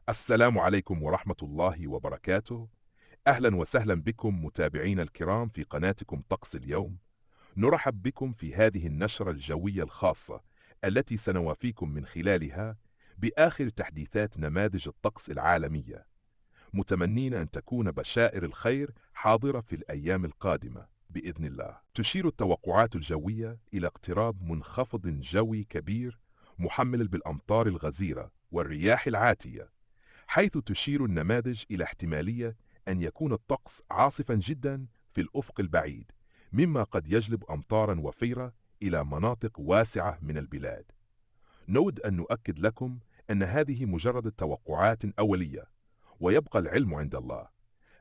السلام عليكم ورحمة الله وبركاته. أهلا وسهلا بكم متابعينا الكرام في قناتكم طقس اليوم. نرحب بكم في هذه النشرة الجوية الخاصة التي سنوافيكم من خلالها بآخر تحديثات نماذج الطقس العالمية، متمنين أن تكون بشائر الخير حاضرة في الأيام القادمة بإذن الله. تشير التوقعات الجوية إلى اقتراب منخفض جوي كبير محمل بالأمطار الغزيرة والرياح العاتية، حيث تشير النماذج إلى احتمالية أن يكون الطقس عاصفا جدا في الأفق البعيد، مما قد يجلب أمطارا وفيرة إلى مناطق واسعة من البلاد. نود أن نؤكد لكم أن هذه مجرد توقعات أولية، ويبقى العلم عند الله،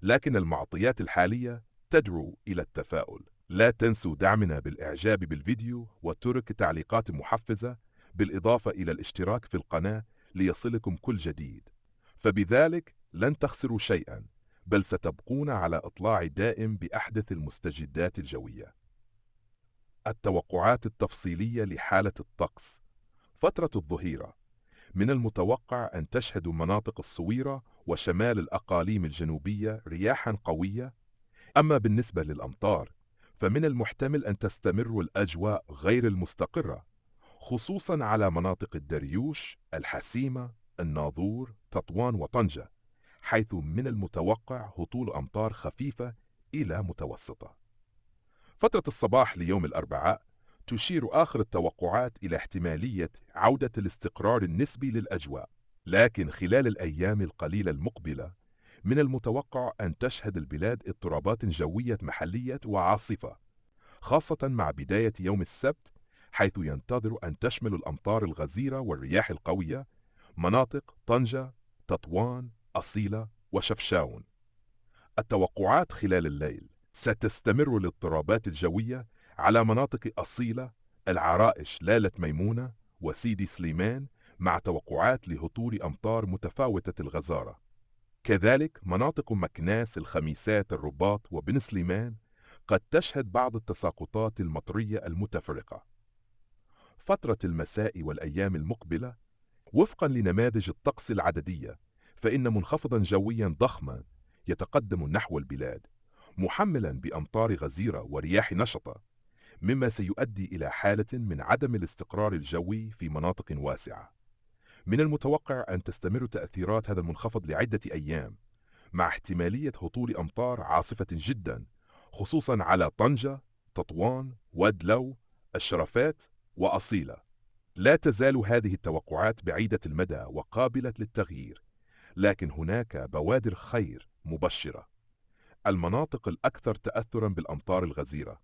لكن المعطيات الحالية تدعو إلى التفاؤل. لا تنسوا دعمنا بالإعجاب بالفيديو وترك تعليقات محفزة، بالإضافة إلى الاشتراك في القناة ليصلكم كل جديد، فبذلك لن تخسروا شيئا، بل ستبقون على إطلاع دائم بأحدث المستجدات الجوية. التوقعات التفصيلية لحالة الطقس. فترة الظهيرة من المتوقع أن تشهد مناطق الصويرة وشمال الأقاليم الجنوبية رياحا قوية. أما بالنسبة للأمطار فمن المحتمل أن تستمر الأجواء غير المستقرة، خصوصا على مناطق الدريوش، الحسيمة، الناظور، تطوان وطنجة، حيث من المتوقع هطول أمطار خفيفة إلى متوسطة. فترة الصباح ليوم الأربعاء تشير آخر التوقعات إلى احتمالية عودة الاستقرار النسبي للأجواء، لكن خلال الأيام القليلة المقبلة من المتوقع أن تشهد البلاد اضطرابات جوية محلية وعاصفة، خاصة مع بداية يوم السبت، حيث ينتظر أن تشمل الأمطار الغزيرة والرياح القوية مناطق طنجة، تطوان، أصيلة وشفشاون. التوقعات خلال الليل: ستستمر الاضطرابات الجوية على مناطق أصيلة، العرائش، لالة ميمونة وسيدي سليمان، مع توقعات لهطول أمطار متفاوتة الغزارة. كذلك مناطق مكناس، الخميسات، الرباط وبن سليمان قد تشهد بعض التساقطات المطرية المتفرقة. فترة المساء والأيام المقبلة وفقا لنماذج الطقس العددية، فإن منخفضا جويا ضخما يتقدم نحو البلاد محملا بأمطار غزيرة ورياح نشطة، مما سيؤدي إلى حالة من عدم الاستقرار الجوي في مناطق واسعة. من المتوقع أن تستمر تأثيرات هذا المنخفض لعدة أيام، مع احتمالية هطول أمطار عاصفة جدا، خصوصا على طنجة، تطوان، ودلو، الشرفات وأصيلة. لا تزال هذه التوقعات بعيدة المدى وقابلة للتغيير، لكن هناك بوادر خير مبشرة. المناطق الأكثر تأثرا بالأمطار الغزيرة: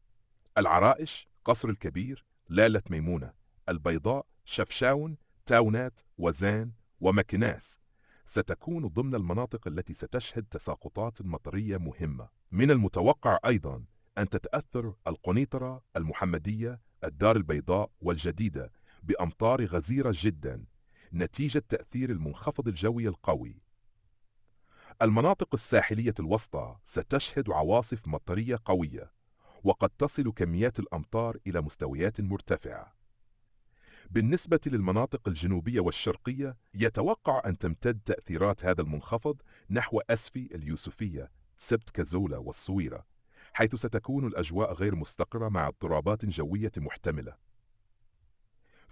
العرائش، قصر الكبير، لالة ميمونة، البيضاء، شفشاون، تاونات، وزان ومكناس، ستكون ضمن المناطق التي ستشهد تساقطات مطرية مهمة. من المتوقع أيضا أن تتأثر القنيطرة، المحمدية، الدار البيضاء والجديدة بأمطار غزيرة جدا نتيجة تأثير المنخفض الجوي القوي. المناطق الساحلية الوسطى ستشهد عواصف مطرية قوية، وقد تصل كميات الأمطار إلى مستويات مرتفعة. بالنسبة للمناطق الجنوبية والشرقية يتوقع أن تمتد تأثيرات هذا المنخفض نحو أسفي، اليوسفية، سبت كزولة والصويرة، حيث ستكون الأجواء غير مستقرة مع اضطرابات جوية محتملة.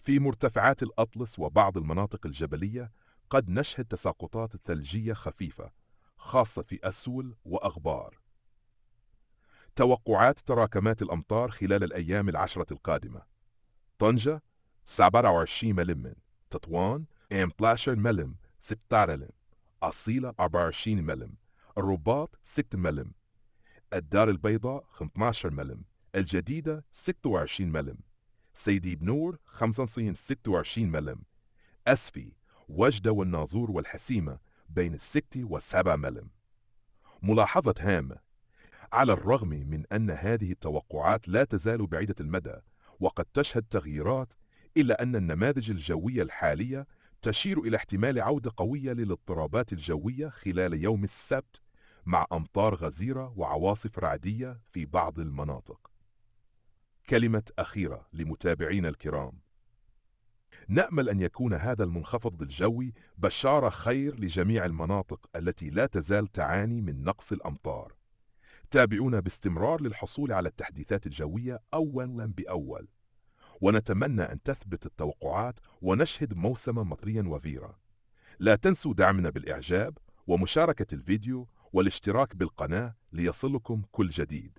في مرتفعات الأطلس وبعض المناطق الجبلية قد نشهد تساقطات ثلجية خفيفة، خاصة في أسول وأغبار. توقعات تراكمات الأمطار خلال الأيام العشرة القادمة: طنجة 27 ملم، تطوان 18 ملم 16، أصيلة 24 ملم، الرباط 6 ملم، الدار البيضاء 15 ملم، الجديدة 26 ملم، سيدي بنور 26 ملم، أسفي، وجدة والناظور والحسيمة بين 6 و7 ملم. ملاحظة هامة: على الرغم من أن هذه التوقعات لا تزال بعيدة المدى وقد تشهد تغييرات، إلا أن النماذج الجوية الحالية تشير إلى احتمال عودة قوية للاضطرابات الجوية خلال يوم السبت، مع أمطار غزيرة وعواصف رعدية في بعض المناطق. كلمة أخيرة لمتابعينا الكرام: نأمل أن يكون هذا المنخفض الجوي بشارة خير لجميع المناطق التي لا تزال تعاني من نقص الأمطار. تابعونا باستمرار للحصول على التحديثات الجوية أولاً بأول، ونتمنى أن تثبت التوقعات ونشهد موسما مطريا وفيرا. لا تنسوا دعمنا بالإعجاب ومشاركة الفيديو والاشتراك بالقناة ليصلكم كل جديد.